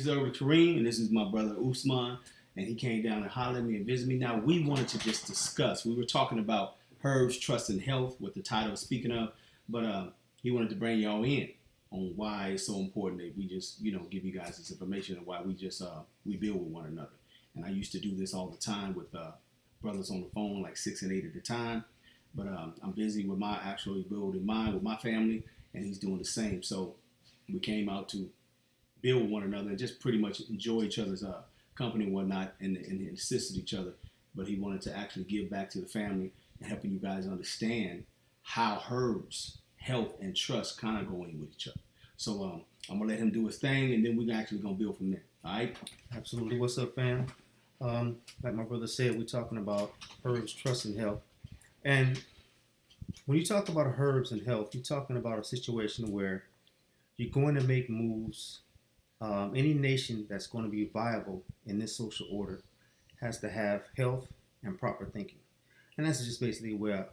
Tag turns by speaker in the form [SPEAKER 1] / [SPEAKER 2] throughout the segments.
[SPEAKER 1] is Kareem, and this is my brother Usman, and he came down and hollered at me and visited me. Now, we wanted to just discuss. We were talking about herbs, trust, and health, with the title of speaking of, but he wanted to bring y'all in on why it's so important that we just, give you guys this information and why we just, we build with one another. And I used to do this all the time with brothers on the phone, like 6 and 8 at a time. But I'm busy with my actually building mine with my family, and he's doing the same. So we came out to build with one another and just pretty much enjoy each other's company and whatnot, and assist each other. But he wanted to actually give back to the family and helping you guys understand how herbs, health, and trust kind of go in with each other. So I'm gonna let him do his thing, and then we're actually gonna build from there. All right?
[SPEAKER 2] Absolutely. What's up, fam? Like my brother said, we're talking about herbs, trust, and health. And when you talk about herbs and health, you're talking about a situation where you're going to make moves. Any nation that's going to be viable in this social order has to have health and proper thinking. And that's just basically where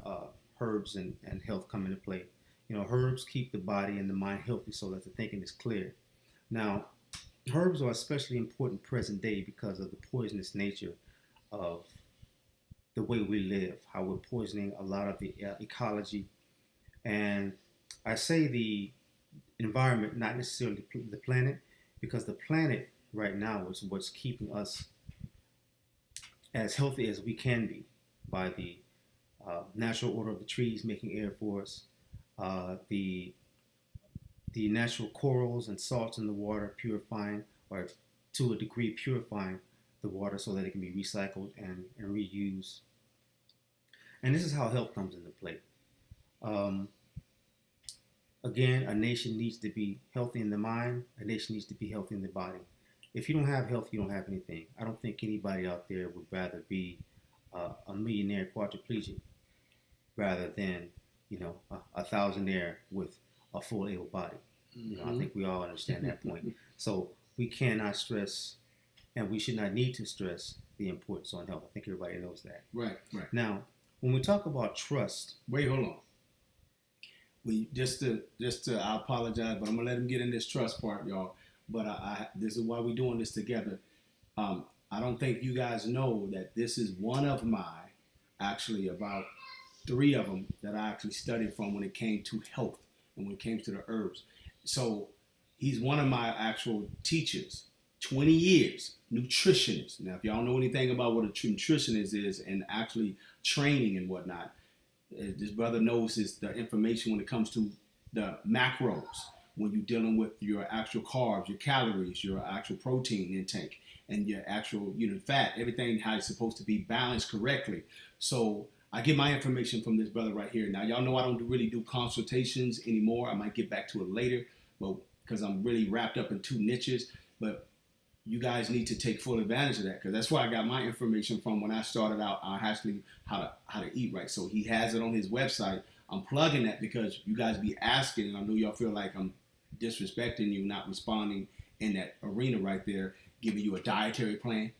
[SPEAKER 2] herbs and health come into play. Herbs keep the body and the mind healthy so that the thinking is clear. Now, herbs are especially important present day because of the poisonous nature of the way we live, how we're poisoning a lot of the ecology. And I say the environment, not necessarily the planet, because the planet right now is what's keeping us as healthy as we can be by the natural order of the trees making air for us, the natural corals and salts in the water purifying, or to a degree purifying the water so that it can be recycled and reused. And this is how health comes into play. Again, a nation needs to be healthy in the mind. A nation needs to be healthy in the body. If you don't have health, you don't have anything. I don't think anybody out there would rather be a millionaire quadriplegic rather than, a thousandaire with a full able body. I think we all understand that point. So we cannot stress, and we should not need to stress, the importance on health. I think everybody knows that.
[SPEAKER 1] Right.
[SPEAKER 2] Now, when we talk about trust,
[SPEAKER 1] wait, hold on. We just to I apologize, but I'm gonna let him get in this trust part, y'all. But I this is why we're doing this together. I don't think you guys know that this is one of my, actually about 3 of them that I actually studied from when it came to health and when it came to the herbs. So he's one of my actual teachers, 20 years, nutritionist. Now, if y'all know anything about what a nutritionist is and actually training and whatnot, this brother knows is the information when it comes to the macros, when you're dealing with your actual carbs, your calories, your actual protein intake, and your actual, fat, everything how it's supposed to be balanced correctly. So I get my information from this brother right here. Now, y'all know I don't really do consultations anymore. I might get back to it later, but because I'm really wrapped up in 2 niches. But you guys need to take full advantage of that, because that's where I got my information from when I started out actually how to eat right. So he has it on his website. I'm plugging that because you guys be asking, and I know y'all feel like I'm disrespecting you, not responding in that arena right there, giving you a dietary plan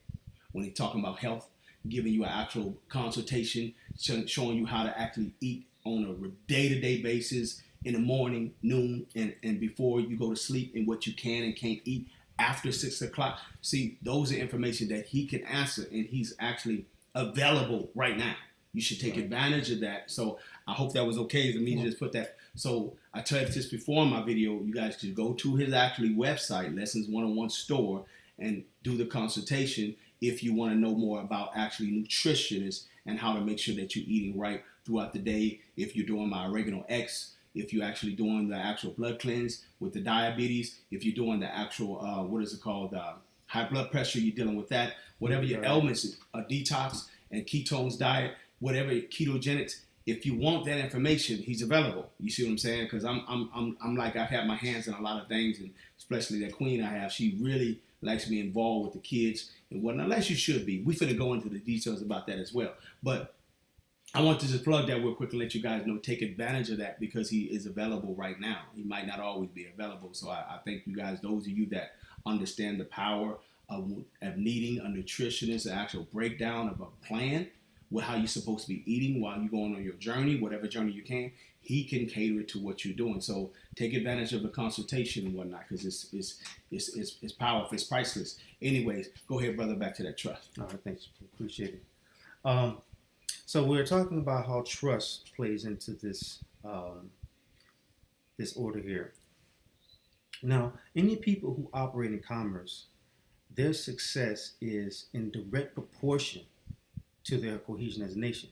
[SPEAKER 1] when he's talking about health, giving you an actual consultation, showing you how to actually eat on a day-to-day basis in the morning, noon, and before you go to sleep, and what you can and can't eat after 6 o'clock. See, those are information that he can answer, and he's actually available right now. You should take advantage of that. So I hope that was okay for me to just put that. So I told this before in my video, you guys should go to his actually website, Lessons 101 store, and do the consultation if you want to know more about actually nutritionists and how to make sure that you're eating right throughout the day. If you're doing my Oregano X, if you're actually doing the actual blood cleanse with the diabetes, if you're doing the actual, high blood pressure, you're dealing with that, whatever your ailments, a detox and ketones diet, whatever ketogenics, if you want that information, he's available. You see what I'm saying? Because I'm like, I've had my hands in a lot of things, and especially that queen I have, she really likes me involved with the kids and whatnot, unless you should be. We finna go into the details about that as well. But I want to just plug that real quick and let you guys know, take advantage of that, because he is available right now. He might not always be available. So I think you guys, those of you that understand the power of needing a nutritionist, an actual breakdown of a plan with how you're supposed to be eating while you're going on your journey, whatever journey you can, he can cater to what you're doing. So take advantage of the consultation and whatnot, because it's powerful, it's priceless. Anyways, go ahead, brother, back to that trust.
[SPEAKER 2] All right, thanks. Appreciate it. Um, so we're talking about how trust plays into this order here. Now, any people who operate in commerce, their success is in direct proportion to their cohesion as a nation.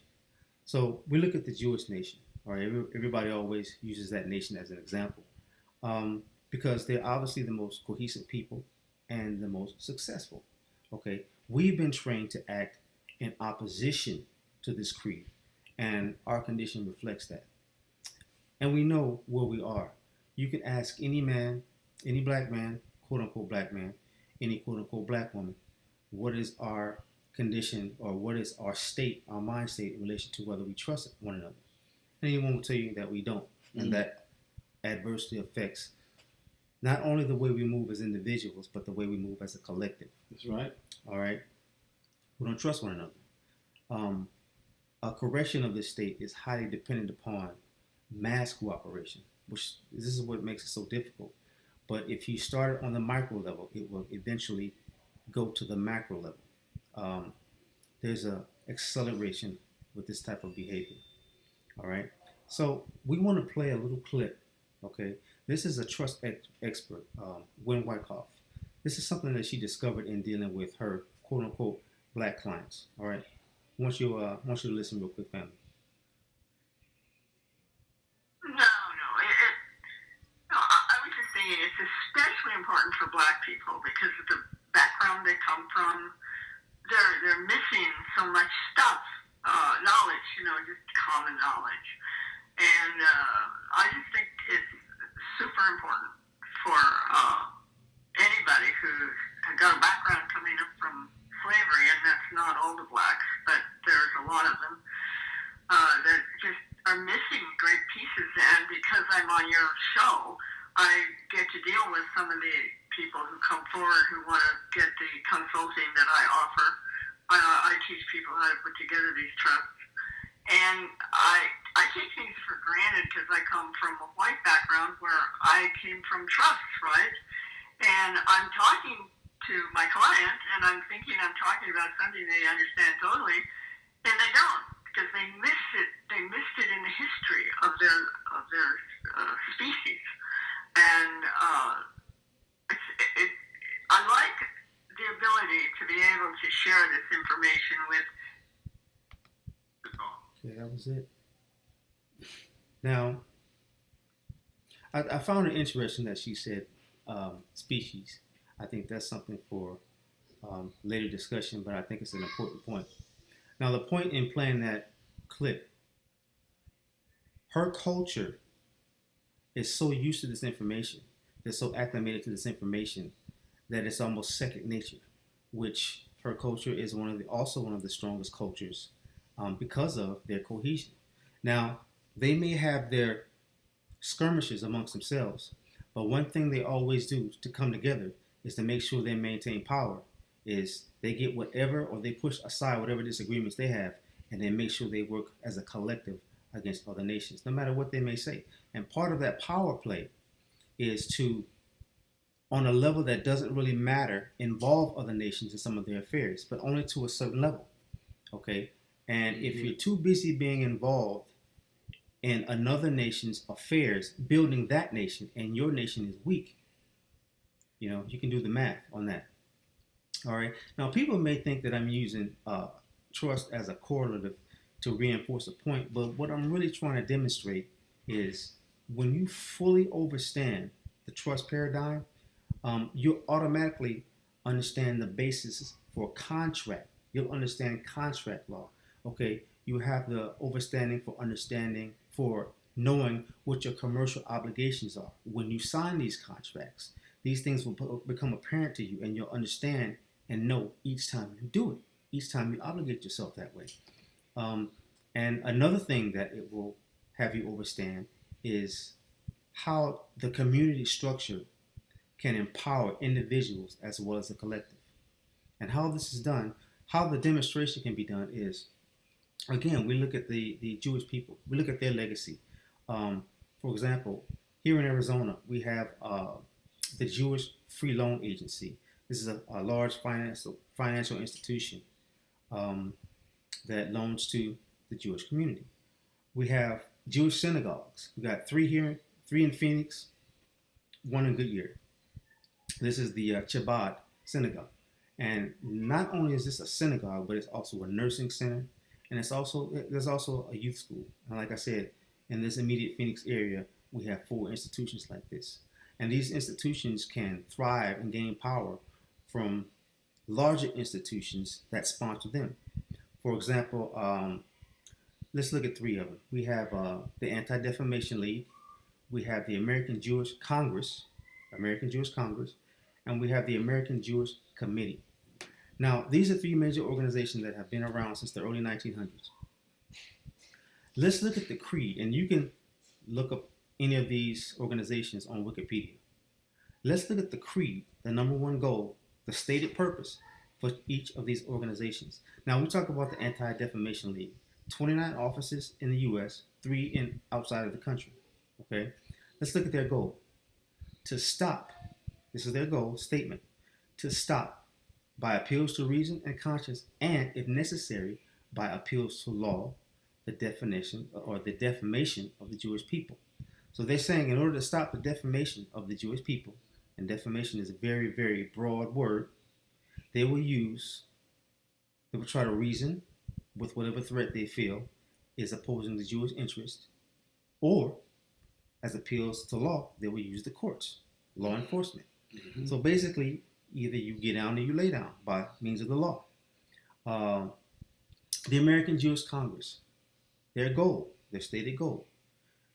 [SPEAKER 2] So we look at the Jewish nation. All right, everybody always uses that nation as an example, because they're obviously the most cohesive people and the most successful. Okay, we've been trained to act in opposition to this creed, and our condition reflects that. And we know where we are. You can ask any man, any black man, quote unquote black man, any quote unquote black woman, what is our condition, or what is our state, our mind state in relation to whether we trust one another. And anyone will tell you that we don't, and that adversely affects not only the way we move as individuals, but the way we move as a collective.
[SPEAKER 1] That's right.
[SPEAKER 2] All right, we don't trust one another. A correction of this state is highly dependent upon mass cooperation, which this is what makes it so difficult. But if you start on the micro level, it will eventually go to the macro level. There's an acceleration with this type of behavior. All right. So we want to play a little clip. Okay. This is a trust expert, Gwen Wyckoff. This is something that she discovered in dealing with her quote unquote black clients. All right. I want you to listen real quick, family.
[SPEAKER 3] No. I was just saying it's especially important for black people because of the background they come from. They're missing so much stuff, knowledge, just common knowledge. And I just think it's super important for anybody who's got a background coming up from slavery, and that's not all the blacks, but there's a lot of them that just are missing great pieces. And because I'm on your show, I get to deal with some of the people who come forward who want to get the consulting that I offer. I teach people how to put together these trusts. And I take things for granted because I come from a white background where I came from trusts, right? And I'm talking to my client, and I'm thinking I'm talking about something they understand totally, and they don't, because they miss it. They missed it in the history of their species. And I like the ability to be able to share this information with.
[SPEAKER 2] Okay, that was it. Now, I found it interesting that she said species. I think that's something for later discussion, but I think it's an important point. Now, the point in playing that clip, her culture is so used to this information, they're so acclimated to this information that it's almost second nature, which her culture is also one of the strongest cultures because of their cohesion. Now, they may have their skirmishes amongst themselves, but one thing they always do to come together is to make sure they maintain power, is they get whatever, or they push aside whatever disagreements they have, and they make sure they work as a collective against other nations, no matter what they may say. And part of that power play is to, on a level that doesn't really matter, involve other nations in some of their affairs, but only to a certain level, okay? And if you're too busy being involved in another nation's affairs, building that nation, and your nation is weak, you can do the math on that. All right. Now, people may think that I'm using trust as a correlative to reinforce a point, but what I'm really trying to demonstrate is when you fully understand the trust paradigm, you'll automatically understand the basis for contract. You'll understand contract law. Okay. You have the understanding for knowing what your commercial obligations are. When you sign these contracts, these things will become apparent to you, and you'll understand and know each time you do it, each time you obligate yourself that way. And another thing that it will have you understand is how the community structure can empower individuals as well as the collective. And how this is done, how the demonstration can be done is, again, we look at the Jewish people. We look at their legacy. For example, here in Arizona, we have the Jewish Free Loan Agency. This is a large financial institution that loans to the Jewish community. We have Jewish synagogues. We got three here, three in Phoenix, one in Goodyear. This is the Chabad Synagogue. And not only is this a synagogue, but it's also a nursing center, and there's also a youth school. And like I said, in this immediate Phoenix area, we have 4 institutions like this. And these institutions can thrive and gain power from larger institutions that sponsor them. For example, let's look at 3 of them. We have the Anti-Defamation League, we have the American Jewish Congress, and we have the American Jewish Committee. Now, these are 3 major organizations that have been around since the early 1900s. Let's look at the creed, and you can look up any of these organizations on Wikipedia. Let's look at the creed, the number 1 goal, the stated purpose for each of these organizations. Now, we talk about the Anti-Defamation League. 29 offices in the U.S., 3 outside of the country. Okay, let's look at their goal. To stop, this is their goal statement, to stop by appeals to reason and conscience, and if necessary, by appeals to law, the defamation of the Jewish people. So they're saying in order to stop the defamation of the Jewish people, and defamation is a very, very broad word, they will try to reason with whatever threat they feel is opposing the Jewish interest, or as appeals to law, they will use the courts, law enforcement. Mm-hmm. So basically, either you get down or you lay down by means of the law. The American Jewish Congress, their stated goal,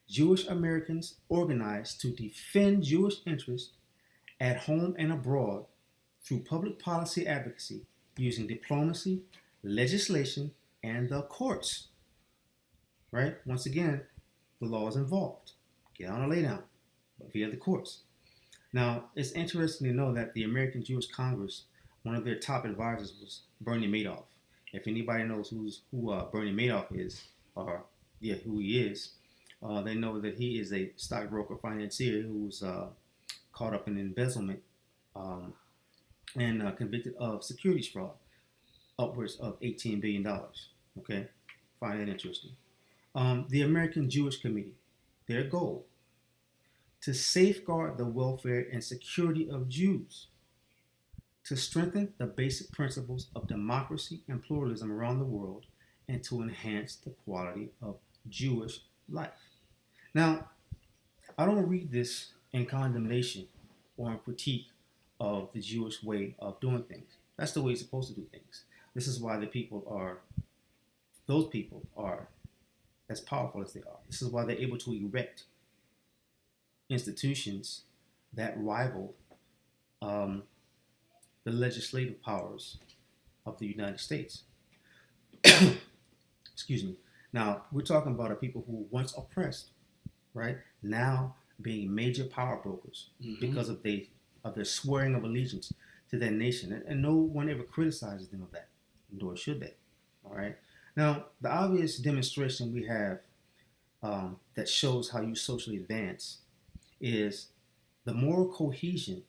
[SPEAKER 2] Jewish Americans organized to defend Jewish interests at home and abroad through public policy advocacy using diplomacy, legislation, and the courts. Right? Once again, the law is involved. Get down or lay down, but via the courts. Now, it's interesting to know that the American Jewish Congress, one of their top advisors was Bernie Madoff. If anybody knows who Bernie Madoff is, or who he is, they know that he is a stockbroker financier who was caught up in embezzlement and convicted of securities fraud, upwards of $18 billion. Okay, find that interesting. The American Jewish Committee, their goal, to safeguard the welfare and security of Jews, to strengthen the basic principles of democracy and pluralism around the world, and to enhance the quality of Jewish life. Now, I don't read this in condemnation or in critique of the Jewish way of doing things. That's the way it's supposed to do things. This is why those people are as powerful as they are. This is why they're able to erect institutions that rival the legislative powers of the United States. Excuse me. Now, we're talking about a people who once oppressed, right? Now being major power brokers because of their swearing of allegiance to their nation. And no one ever criticizes them of that, nor should they. All right. Now, the obvious demonstration we have that shows how you socially advance is the more cohesion,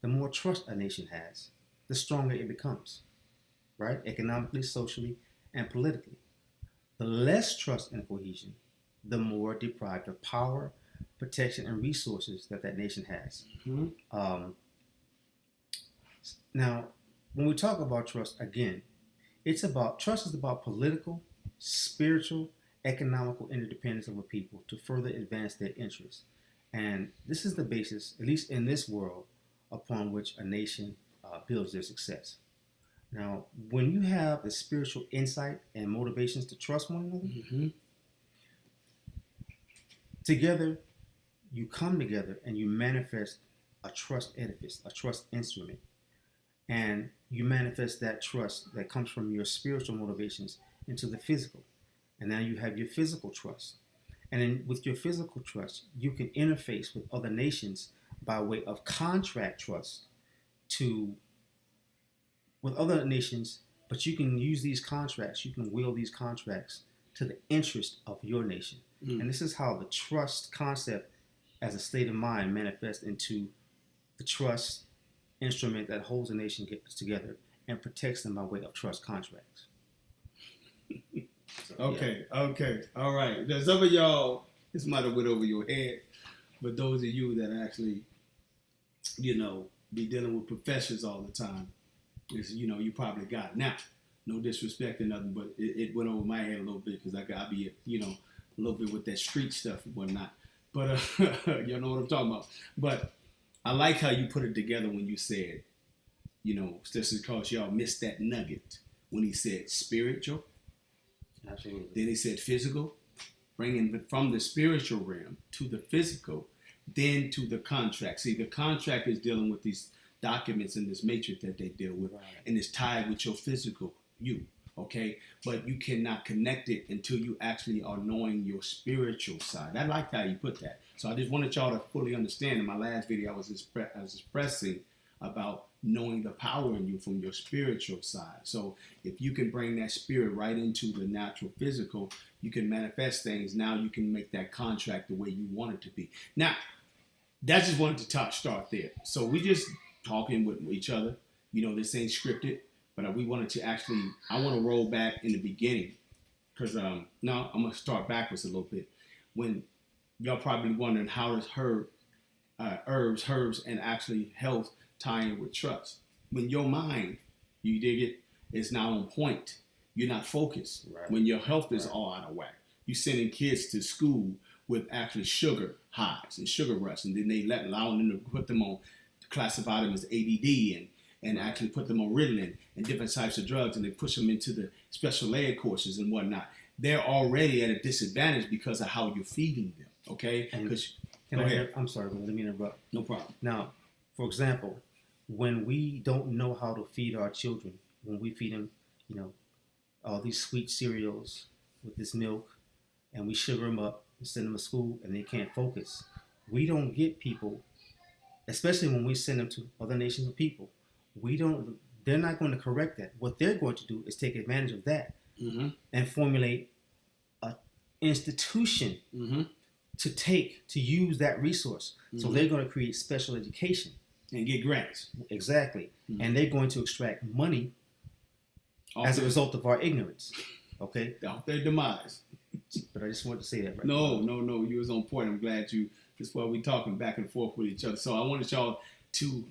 [SPEAKER 2] the more trust a nation has, the stronger it becomes, right? Economically, socially, and politically. The less trust and cohesion, the more deprived of power, protection, and resources that nation has. Mm-hmm. Now, when we talk about trust, again, trust is about political, spiritual, economical interdependence of a people to further advance their interests. And this is the basis, at least in this world, upon which a nation builds their success. Now, when you have the spiritual insight and motivations to trust one another, together, you come together and you manifest a trust edifice, a trust instrument. And you manifest that trust that comes from your spiritual motivations into the physical. And now you have your physical trust. And then with your physical trust, you can interface with other nations by way of contract trust with other nations, but you can use these contracts, you can wield these contracts to the interest of your nation. And this is how the trust concept as a state of mind manifests into the trust instrument that holds a nation together and protects them by way of trust contracts.
[SPEAKER 1] Okay, all right. Now, some of y'all, this might have went over your head, but those of you that actually, be dealing with professors all the time, is you probably got it. Now, no disrespect or nothing, but it went over my head a little bit because I be a little bit with that street stuff and whatnot. But y'all know what I'm talking about. But I like how you put it together when you said, just because y'all missed that nugget when he said spiritual.
[SPEAKER 2] Absolutely.
[SPEAKER 1] Then he said physical, bringing it from the spiritual realm to the physical, then to the contract. See, the contract is dealing with these documents in this matrix that they deal with,
[SPEAKER 2] Right.
[SPEAKER 1] and it's tied with your physical you, okay? But you cannot connect it until you actually are knowing your spiritual side. I like how you put that. So I just wanted y'all to fully understand. In my last video, I was expressing about knowing the power in you from your spiritual side. So if you can bring that spirit right into the natural physical, you can manifest things. Now you can make that contract the way you want it to be. Now, that's just wanted to start there. So we just talking with each other. This ain't scripted, but we wanted to I want to roll back in the beginning because I'm going to start backwards a little bit. When y'all probably wondering how does herbs, and actually health tie in with trust. When your mind, you dig it, is not on point, you're not focused.
[SPEAKER 2] Right.
[SPEAKER 1] When your health is all out of whack, you sending kids to school with actually sugar highs and sugar rush, and then they allowing them to put them on, classify them as ADD and actually put them on Ritalin and different types of drugs, and they push them into the special ed courses and whatnot. They're already at a disadvantage because of how you're feeding them. Okay?
[SPEAKER 2] I'm sorry, but let me interrupt.
[SPEAKER 1] No problem.
[SPEAKER 2] Now, for example, when we don't know how to feed our children, when we feed them, all these sweet cereals with this milk, and we sugar them up and send them to school, and they can't focus, we don't get people, especially when we send them to other nations of people, they're not going to correct that. What they're going to do is take advantage of that and formulate an institution to use that resource. So they're going to create special education.
[SPEAKER 1] And get grants.
[SPEAKER 2] Exactly. And they're going to extract money as a result of our ignorance. Okay?
[SPEAKER 1] Off their demise.
[SPEAKER 2] But I just wanted to say that right
[SPEAKER 1] now. No. You was on point. I'm glad that's why we talking back and forth with each other. So I wanted y'all to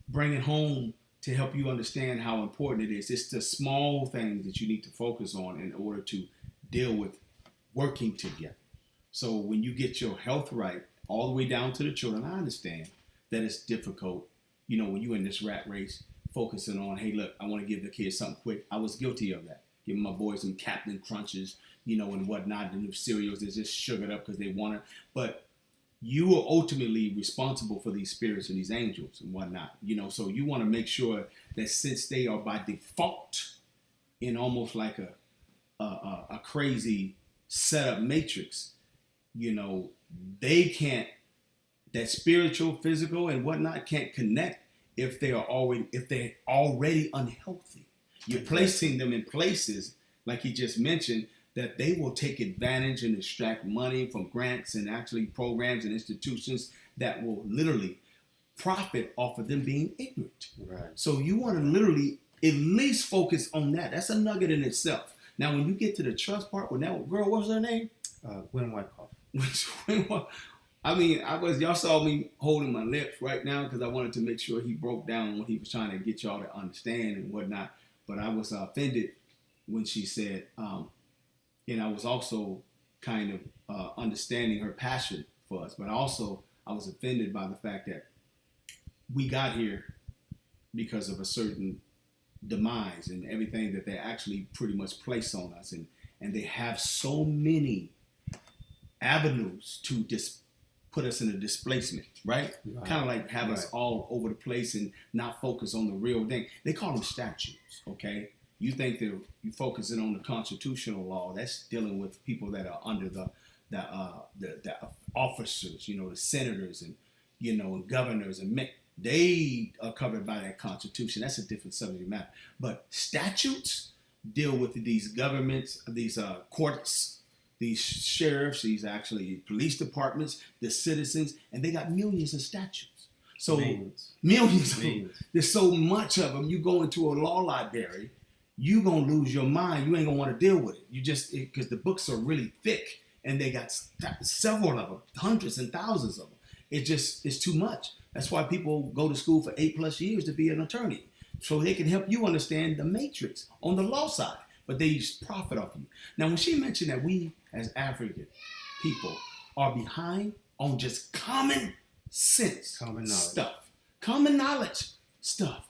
[SPEAKER 1] bring it home to help you understand how important it is. It's the small things that you need to focus on in order to deal with working together. So when you get your health right, all the way down to the children, I understand that it's difficult, when you're in this rat race, focusing on, hey, look, I want to give the kids something quick. I was guilty of that. Giving my boys some Captain Crunches, and whatnot, the new cereals that's just sugared up because they want it. But you are ultimately responsible for these spirits and these angels and whatnot, so you want to make sure that since they are by default in almost like a crazy setup matrix, they can't, that spiritual, physical, and whatnot can't connect if they're already unhealthy. You're placing them in places, like he just mentioned, that they will take advantage and extract money from grants and actually programs and institutions that will literally profit off of them being ignorant.
[SPEAKER 2] Right.
[SPEAKER 1] So you want to literally at least focus on that. That's a nugget in itself. Now, when you get to the trust part, when that girl, what was her name?
[SPEAKER 2] Gwen Wyckoff.
[SPEAKER 1] Y'all saw me holding my lips right now because I wanted to make sure he broke down what he was trying to get y'all to understand and whatnot. But I was offended when she said, and I was also kind of understanding her passion for us. But also, I was offended by the fact that we got here because of a certain demise and everything that they actually pretty much place on us. And they have so many avenues to put us in a displacement, right? Kind of like have us all over the place and not focus on the real thing. They call them statutes, okay? You think that you're focusing on the constitutional law. That's dealing with people that are under the officers, the senators and, governors and they are covered by that constitution. That's a different subject matter. But statutes, deal with these governments, these courts, these sheriffs, these actually police departments, the citizens, and they got millions of statutes. So millions of them. There's so much of them. You go into a law library, you gonna lose your mind. You ain't gonna want to deal with it. You just because the books are really thick and they got several of them, hundreds and thousands of them. It's too much. That's why people go to school for 8+ years to be an attorney, so they can help you understand the matrix on the law side. But they just profit off you. Now, when she mentioned that we as African people are behind on just common sense stuff, common knowledge stuff,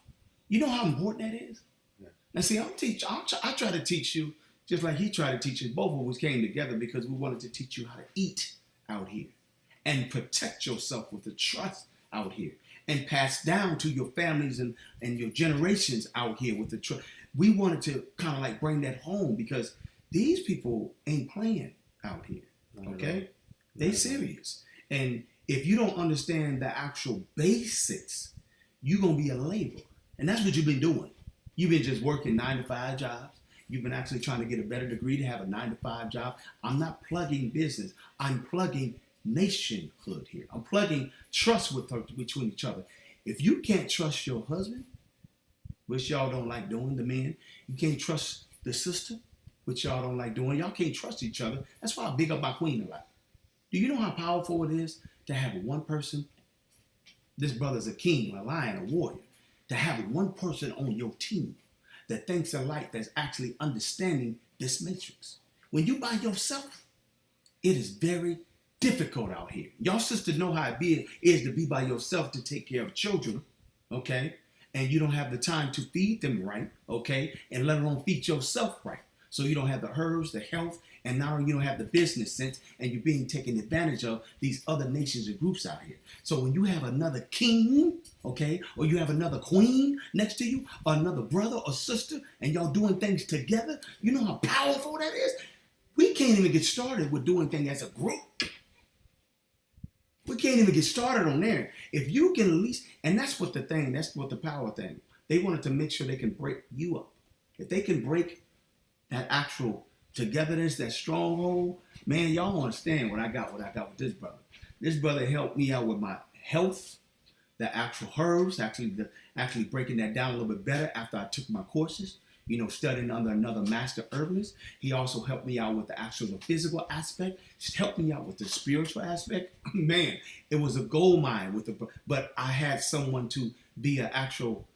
[SPEAKER 1] you know how important that is? Yeah. Now, see, I try to teach you just like he tried to teach us. Both of us came together because we wanted to teach you how to eat out here and protect yourself with the trust out here and pass down to your families and your generations out here with the trust. We wanted to kind of like bring that home because these people ain't playing out here, okay? They serious. And if you don't understand the actual basics, you're going to be a laborer. And that's what you've been doing. You've been just working 9-to-5 jobs. You've been actually trying to get a better degree to have a 9-to-5 job. I'm not plugging business. I'm plugging nationhood here. I'm plugging trust between each other. If you can't trust your husband, which y'all don't like doing, the men, you can't trust the sister, which y'all don't like doing. Y'all can't trust each other. That's why I big up my queen a lot. Do you know how powerful it is to have one person? This brother's a king, a lion, a warrior. To have one person on your team that thinks alike, that's actually understanding this matrix. When you by yourself, it is very difficult out here. Y'all sisters know how it is to be by yourself to take care of children, okay? And you don't have the time to feed them right, okay? And let alone feed yourself right. So you don't have the herbs, the health, and now you don't have the business sense, and you're being taken advantage of these other nations and groups out here. So when you have another king, okay, or you have another queen next to you, or another brother or sister, and y'all doing things together, you know how powerful that is? We can't even get started with doing things as a group. We can't even get started on there. If you can at least, and that's what the power thing. They wanted to make sure they can break you up. If they can break that actual togetherness, that stronghold, man, y'all don't understand what I got with this brother. This brother helped me out with my health, the actual herbs, actually breaking that down a little bit better after I took my courses, studying under another master herbalist. He also helped me out with the physical aspect, helped me out with the spiritual aspect. Man, it was a gold mine but I had someone to be an actual,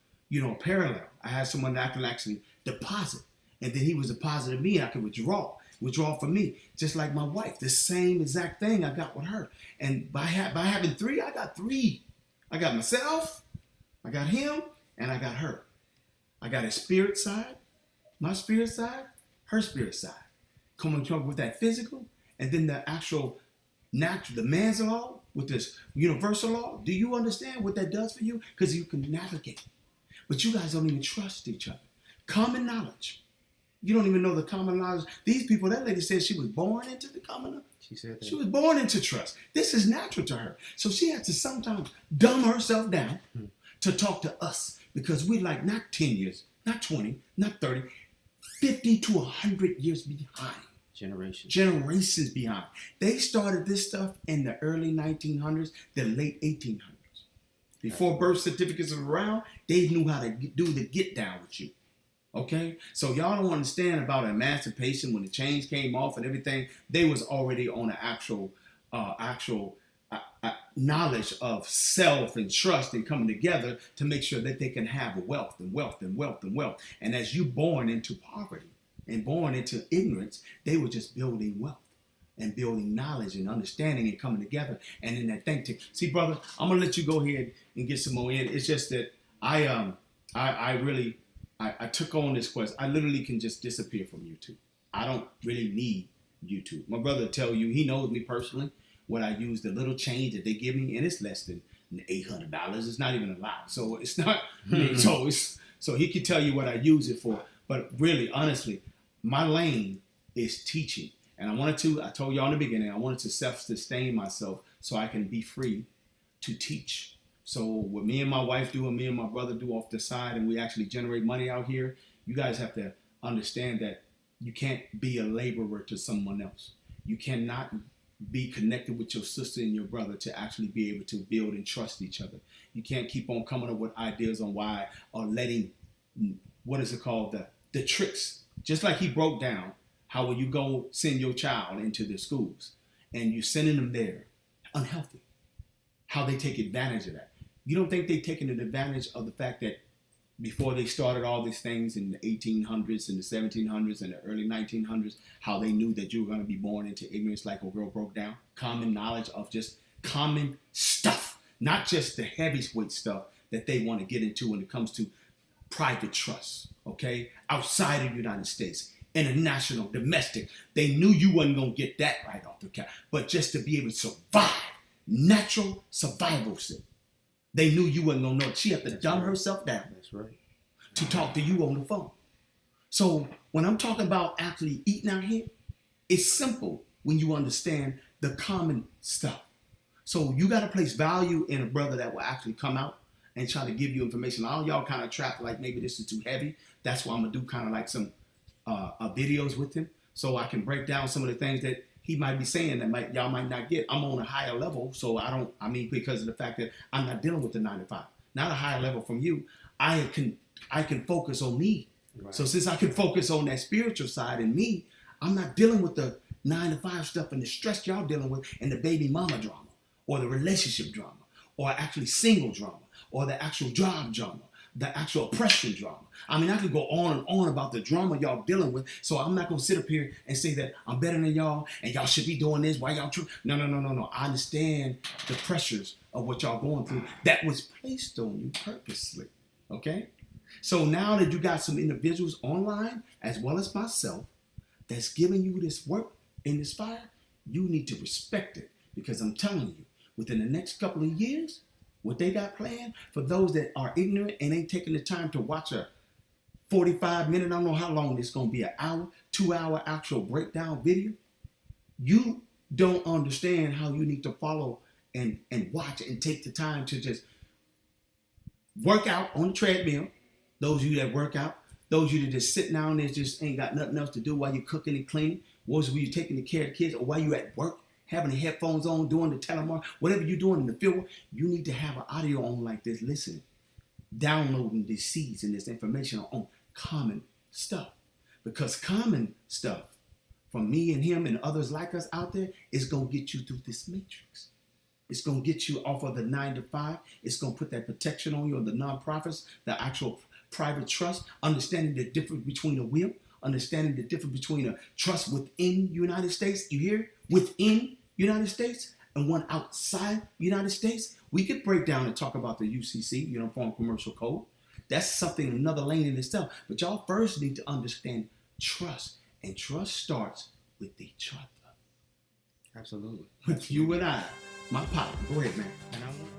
[SPEAKER 1] parallel. I had someone that I could actually deposit. And then he was depositing me and I could withdraw from me. Just like my wife, the same exact thing I got with her. And by having three, I got three. I got myself, I got him, and I got her. I got his spirit side, my spirit side, her spirit side. Coming up with that physical, and then the actual natural, the man's law with this universal law. Do you understand what that does for you? Because you can navigate. But you guys don't even trust each other. Common knowledge. You don't even know the common knowledge. These people, that lady said she was born into the common knowledge. She said that. She was born into trust. This is natural to her. So she had to sometimes dumb herself down to talk to us because we're like not 10 years, not 20, not 30, 50 to 100 years behind. Generations behind. They started this stuff in the early 1900s, the late 1800s. Before birth certificates were around, they knew how to do the get down with you. Okay, so y'all don't understand about emancipation when the chains came off and everything. They was already on an actual knowledge of self and trust and coming together to make sure that they can have wealth and wealth and wealth and wealth. And as you born into poverty and born into ignorance, they were just building wealth and building knowledge and understanding and coming together. And in that thing, see, brother, I'm gonna let you go ahead and get some more in. It's just that I took on this quest. I literally can just disappear from YouTube. I don't really need YouTube. My brother tell you, he knows me personally, what I use, the little change that they give me, and it's less than $800. It's not even a lot. So it's not, so he can tell you what I use it for. But really, honestly, my lane is teaching. And I told y'all in the beginning, I wanted to self-sustain myself so I can be free to teach. So what me and my wife do and me and my brother do off the side, and we actually generate money out here, you guys have to understand that you can't be a laborer to someone else. You cannot be connected with your sister and your brother to actually be able to build and trust each other. You can't keep on coming up with ideas on why or letting, what is it called, the tricks. Just like he broke down how when you go send your child into the schools and you're sending them there unhealthy, how they take advantage of that. You don't think they're taking advantage of the fact that before they started all these things in the 1800s and the 1700s and the early 1900s, how they knew that you were going to be born into ignorance like a girl broke down? Common knowledge of just common stuff, not just the heavyweight stuff that they want to get into when it comes to private trust, okay? Outside of the United States, international, domestic. They knew you wasn't going to get that right off the cap, but just to be able to survive, natural survival skill. They knew you wasn't going to know. She had to dumb herself down.
[SPEAKER 2] That's right.
[SPEAKER 1] To talk to you on the phone. So when I'm talking about actually eating out here, it's simple when you understand the common stuff. So you got to place value in a brother that will actually come out and try to give you information. All y'all kind of trapped like maybe this is too heavy. That's why I'm going to do kind of like some videos with him so I can break down some of the things that he might be saying that y'all might not get. I'm on a higher level, so because of the fact that I'm not dealing with the 9 to 5. Not a higher level from you. I can focus on me. Right. So since I can focus on that spiritual side in me, I'm not dealing with the 9 to 5 stuff and the stress y'all dealing with and the baby mama drama or the relationship drama or actually single drama or the actual job drama, the actual oppression drama. I mean, I could go on and on about the drama y'all dealing with, so I'm not going to sit up here and say that I'm better than y'all and y'all should be doing this. Why y'all true? No. I understand the pressures of what y'all going through that was placed on you purposely, okay? So now that you got some individuals online, as well as myself, that's giving you this work in this fire, you need to respect it. Because I'm telling you, within the next couple of years, what they got planned for those that are ignorant and ain't taking the time to watch a 45-minute, I don't know how long it's going to be, an hour, 2-hour actual breakdown video, you don't understand how you need to follow and watch and take the time to just work out on the treadmill. Those of you that work out, those of you that just sit down there just ain't got nothing else to do while you're cooking and cleaning, those of you taking care of the kids, or while you at work, having the headphones on, doing the telemarketing, whatever you're doing in the field, you need to have an audio on like this, listening, downloading these seeds and this information on common stuff. Because common stuff from me and him and others like us out there is going to get you through this matrix. It's going to get you off of the 9 to 5. It's going to put that protection on you on the nonprofits, the actual private trust, understanding the difference between a will, understanding the difference between a trust within United States, you hear? Within United States and one outside United States. We could break down and talk about the UCC, Uniform Commercial Code. That's something, another lane in itself. But y'all first need to understand trust. And trust starts with each other.
[SPEAKER 2] Absolutely.
[SPEAKER 1] With you and I. My partner. Go ahead, man.
[SPEAKER 2] And I want